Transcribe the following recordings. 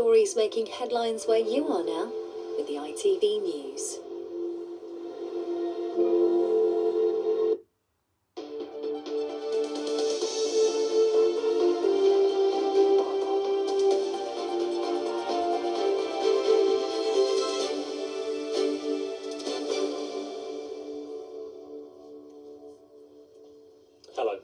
Stories making headlines where you are now with the ITV News. Hello.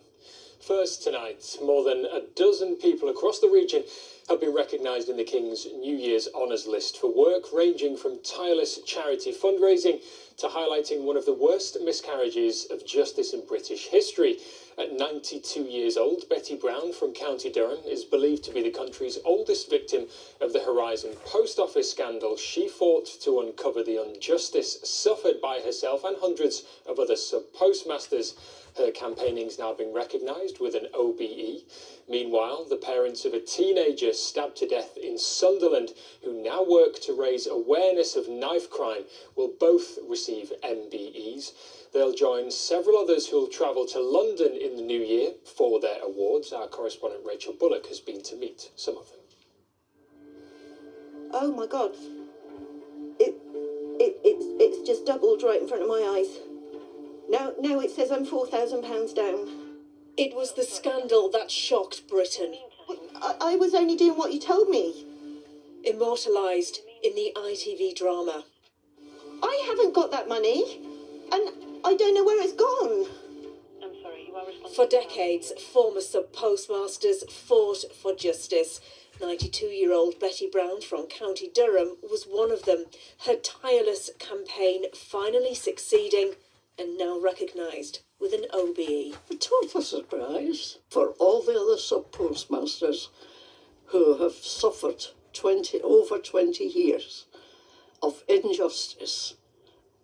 First tonight, more than a dozen people across the region have been recognised in the King's New Year's Honours List for work ranging from tireless charity fundraising to highlighting one of the worst miscarriages of justice in British history. At 92 years old, Betty Brown from County Durham is believed to be the country's oldest victim of the Horizon Post Office scandal. She fought to uncover the injustice suffered by herself and hundreds of other sub-postmasters. Her campaigning's now been recognised with an OBE. Meanwhile, the parents of a teenager stabbed to death in Sunderland, who now work to raise awareness of knife crime, will both receive MBEs. They'll join several others who'll travel to London in the new year for their awards. Our correspondent Rachel Bullock has been to meet some of them. Oh my God. It's just doubled right in front of my eyes. Now it says I'm £4,000 down. It was the scandal that shocked Britain. I was only doing what you told me. Immortalised in the ITV drama. I haven't got that money, and I don't know where it's gone. I'm sorry, you are responsible. For decades, former sub-postmasters fought for justice. 92-year-old Betty Brown from County Durham was one of them. Her tireless campaign finally succeeding and now recognised with an OBE. A total surprise for all the other sub-postmasters who have suffered over 20 years of injustice.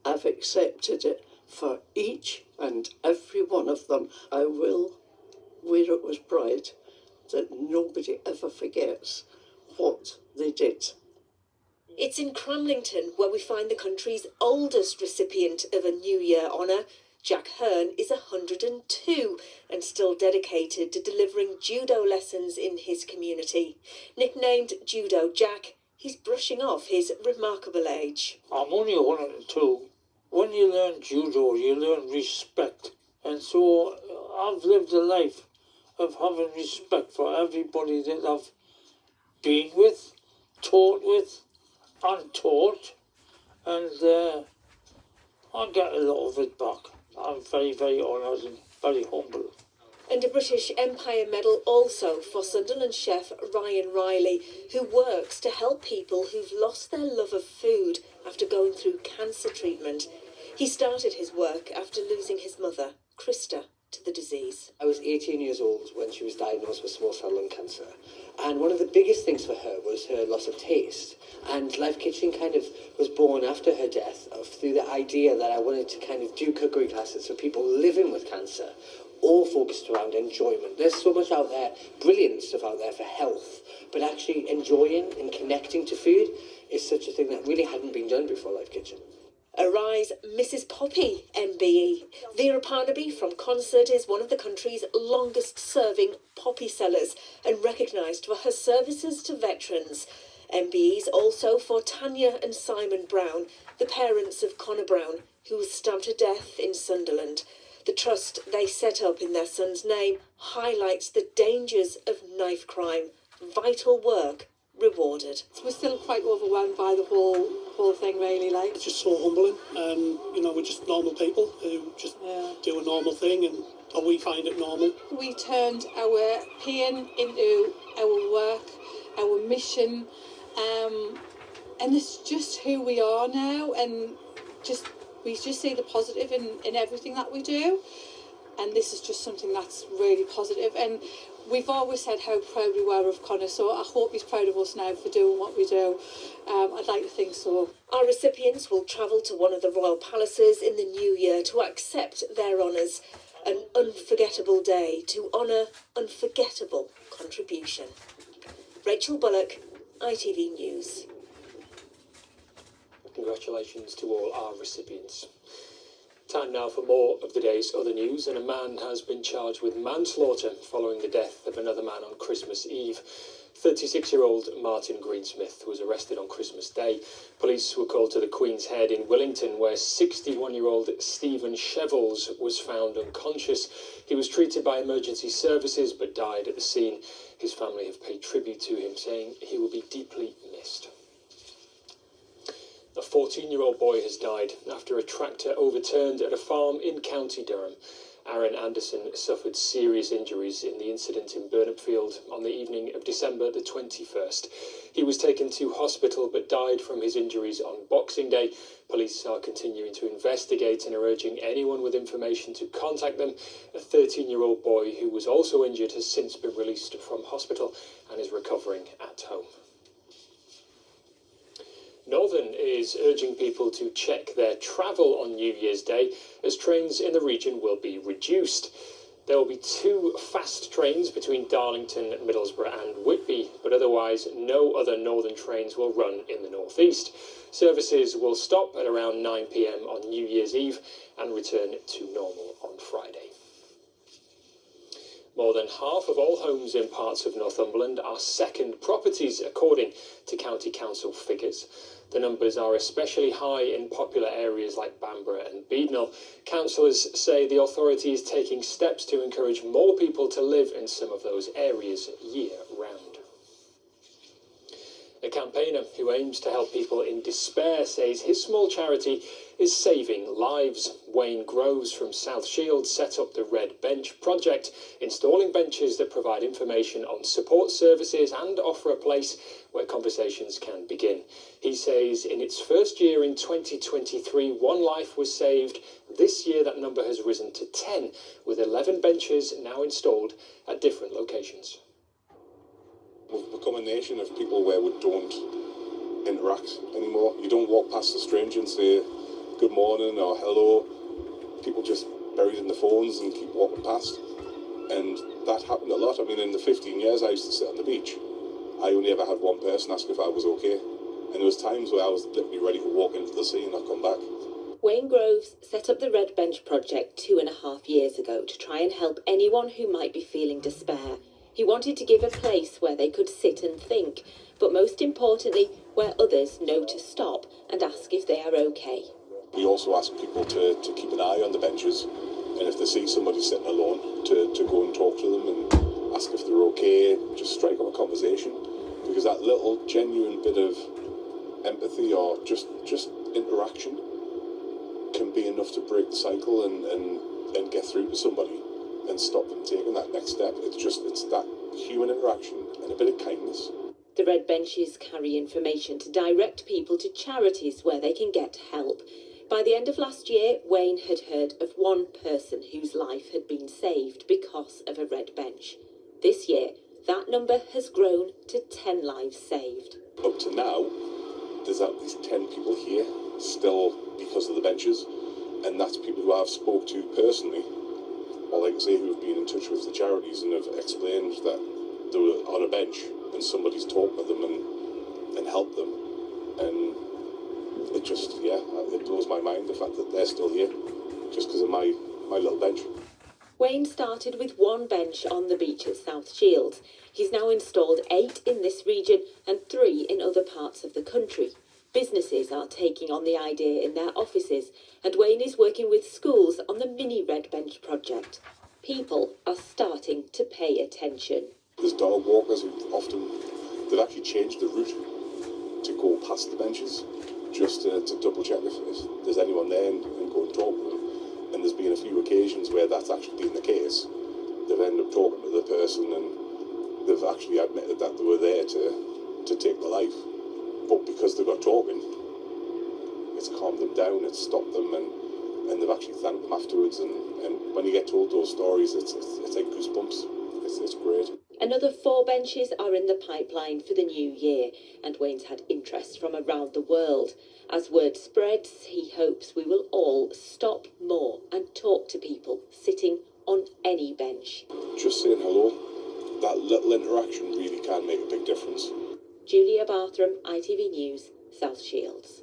I've accepted it for each and every one of them. I will wear it with pride that nobody ever forgets what they did. It's in Cramlington where we find the country's oldest recipient of a New Year honour. Jack Hearn is 102 and still dedicated to delivering judo lessons in his community. Nicknamed Judo Jack, he's brushing off his remarkable age. I'm only 102. When you learn judo, you learn respect. And so I've lived a life of having respect for everybody that I've been with, taught with, and taught. And I get a lot of it back. I'm very, very honoured and very humble. And a British Empire Medal also for Sunderland chef Ryan Riley, who works to help people who've lost their love of food after going through cancer treatment. He started his work after losing his mother, Krista, to the disease. I was 18 years old when she was diagnosed with small cell lung cancer. And one of the biggest things for her was her loss of taste. And Life Kitchen kind of was born after her death through the idea that I wanted to kind of do cookery classes for people living with cancer, all focused around enjoyment. There's so much out there, brilliant stuff out there for health, but actually enjoying and connecting to food is such a thing that really hadn't been done before Life Kitchen. Arise Mrs Poppy, MBE. Vera Parnaby from Consett is one of the country's longest-serving poppy sellers and recognised for her services to veterans. MBEs also for Tanya and Simon Brown, the parents of Connor Brown, who was stabbed to death in Sunderland. The trust they set up in their son's name highlights the dangers of knife crime. Vital work rewarded. We're still quite overwhelmed by the whole thing, really. It's just so humbling. We're just normal people who just do a normal thing, or we find it normal. We turned our pain into our work, our mission, and it's just who we are now, and we just see the positive in everything that we do, and this is just something that's really positive. And we've always said how proud we were of Connor, so I hope he's proud of us now for doing what we do. I'd like to think so. Our recipients will travel to one of the royal palaces in the new year to accept their honours. An unforgettable day to honour unforgettable contribution. Rachel Bullock, ITV News. Congratulations to all our recipients. Time now for more of the day's other news, and a man has been charged with manslaughter following the death of another man on Christmas Eve. 36-year-old Martin Greensmith was arrested on Christmas Day. Police were called to the Queen's Head in Willington, where 61-year-old Stephen Shevels was found unconscious. He was treated by emergency services but died at the scene. His family have paid tribute to him, saying he will be deeply missed. A 14-year-old boy has died after a tractor overturned at a farm in County Durham. Aaron Anderson suffered serious injuries in the incident in Burnopfield on the evening of December the 21st. He was taken to hospital but died from his injuries on Boxing Day. Police are continuing to investigate and are urging anyone with information to contact them. A 13-year-old boy who was also injured has since been released from hospital and is recovering at home. Northern is urging people to check their travel on New Year's Day, as trains in the region will be reduced. There will be 2 fast trains between Darlington, Middlesbrough and Whitby, but otherwise no other Northern trains will run in the northeast. Services will stop at around 9 p.m. on New Year's Eve and return to normal on Friday. More than half of all homes in parts of Northumberland are second properties, according to County Council figures. The numbers are especially high in popular areas like Bamborough and Beadnell. Councillors say the authority is taking steps to encourage more people to live in some of those areas year-round. A campaigner who aims to help people in despair says his small charity is saving lives. Wayne Groves from South Shields set up the Red Bench project, installing benches that provide information on support services and offer a place where conversations can begin. He says in its first year in 2023, 1 life was saved. This year that number has risen to 10, with 11 benches now installed at different locations. We've become a nation of people where we don't interact anymore. You don't walk past a stranger and say good morning or hello. People just buried in the phones and keep walking past. And that happened a lot. I mean, in the 15 years I used to sit on the beach, I only ever had one person ask if I was okay. And there was times where I was literally ready to walk into the sea and not come back. Wayne Groves set up the Red Bench project 2.5 years ago to try and help anyone who might be feeling despair. He wanted to give a place where they could sit and think, but most importantly, where others know to stop and ask if they are okay. We also ask people to keep an eye on the benches, and if they see somebody sitting alone, to go and talk to them and ask if they're okay, just strike up a conversation, because that little genuine bit of empathy or just interaction can be enough to break the cycle and get through to somebody and stop them taking that next step. It's that human interaction and a bit of kindness. The Red Benches carry information to direct people to charities where they can get help. By the end of last year, Wayne had heard of 1 person whose life had been saved because of a Red Bench. This year, that number has grown to 10 lives saved. Up to now, there's at least 10 people here still because of the benches, and that's people who I've spoke to personally, or like I say, who've been in touch with the charities and have explained that they were on a bench and somebody's talked with them and helped them. And it just, it blows my mind, the fact that they're still here just because of my little bench. Wayne started with 1 bench on the beach at South Shields. He's now installed 8 in this region and 3 in other parts of the country. Businesses are taking on the idea in their offices, and Wayne is working with schools on the mini Red Bench project. People are starting to pay attention. There's dog walkers who they've actually changed the route to go past the benches just to double check if there's anyone there and go and talk to them. And there's been a few occasions where that's actually been the case. They've ended up talking to the person and they've actually admitted that they were there to take their life. But because they got talking, it's calmed them down, it's stopped them, and they've actually thanked them afterwards. And when you get told those stories, it's like goosebumps. It's great. Another 4 benches are in the pipeline for the new year, and Wayne's had interest from around the world. As word spreads, he hopes we will all stop more and talk to people sitting on any bench. Just saying hello, that little interaction really can make a big difference. Julia Barthram, ITV News, South Shields.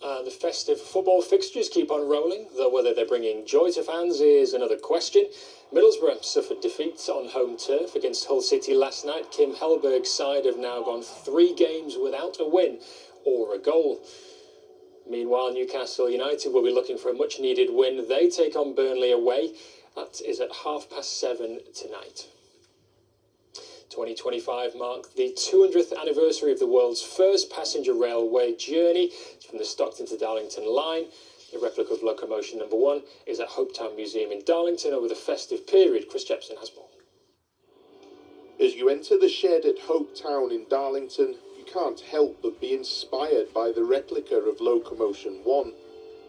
The festive football fixtures keep on rolling, though whether they're bringing joy to fans is another question. Middlesbrough suffered defeats on home turf against Hull City last night. Kim Hellberg's side have now gone 3 games without a win or a goal. Meanwhile, Newcastle United will be looking for a much-needed win. They take on Burnley away. That is at 7:30 tonight. 2025 marked the 200th anniversary of the world's first passenger railway journey from the Stockton to Darlington line. The replica of locomotion number 1 is at Hopetown Museum in Darlington over the festive period. Chris Jepson has more. As you enter the shed at Hopetown in Darlington, you can't help but be inspired by the replica of Locomotion 1,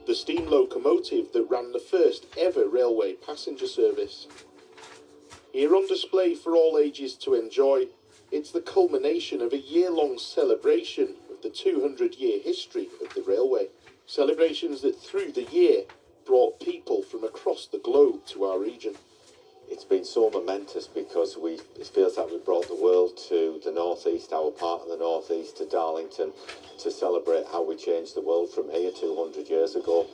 the steam locomotive that ran the first ever railway passenger service. Here on display for all ages to enjoy, it's the culmination of a year-long celebration of the 200-year history of the railway. Celebrations that through the year brought people from across the globe to our region. It's been so momentous because it feels like we brought the world to the northeast, our part of the northeast, to Darlington, to celebrate how we changed the world from here 200 years ago.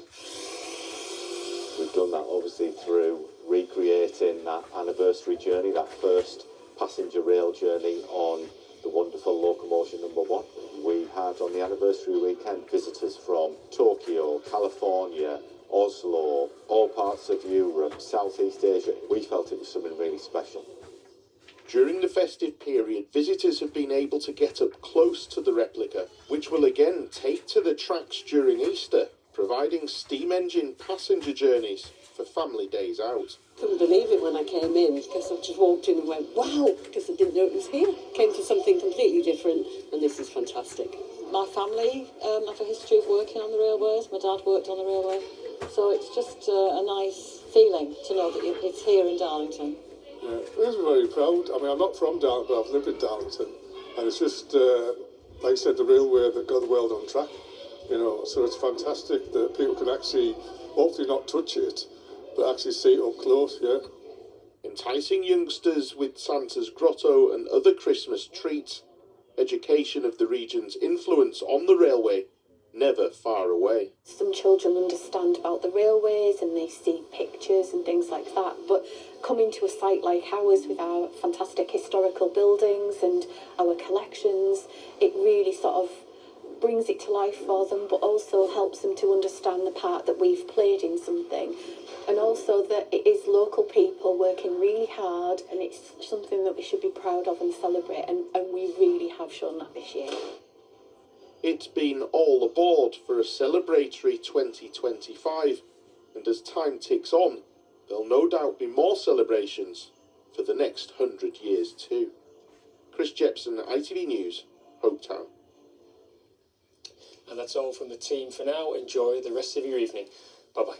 We've done that obviously through recreating that anniversary journey, that first passenger rail journey on the wonderful locomotion number 1. We had on the anniversary weekend visitors from Tokyo, California, Oslo, all parts of Europe, Southeast Asia. We felt it was something really special. During the festive period, visitors have been able to get up close to the replica, which will again take to the tracks during Easter, providing steam engine passenger journeys for family days out. Couldn't believe it when I came in, because I just walked in and went, wow, because I didn't know it was here. Came to something completely different, and this is fantastic. My family have a history of working on the railways. My dad worked on the railway. So it's just a nice feeling to know that it's here in Darlington. Yeah, it is very proud. I mean, I'm not from Darlington, but I've lived in Darlington. And it's just, like I said, the railway that got the world on track. So it's fantastic that people can actually, hopefully not touch it, but actually see it up close, yeah. Enticing youngsters with Santa's Grotto and other Christmas treats, education of the region's influence on the railway, never far away. Some children understand about the railways and they see pictures and things like that, but coming to a site like ours with our fantastic historical buildings and our collections, it really sort of brings it to life for them, but also helps them to understand the part that we've played in something, and also that it is local people working really hard, and it's something that we should be proud of and celebrate, and we really have shown that this year. It's been all aboard for a celebratory 2025, and as time ticks on, there'll no doubt be more celebrations for the next 100 years too. Chris Jepson, ITV News, Hopetown. And that's all from the team for now. Enjoy the rest of your evening. Bye-bye.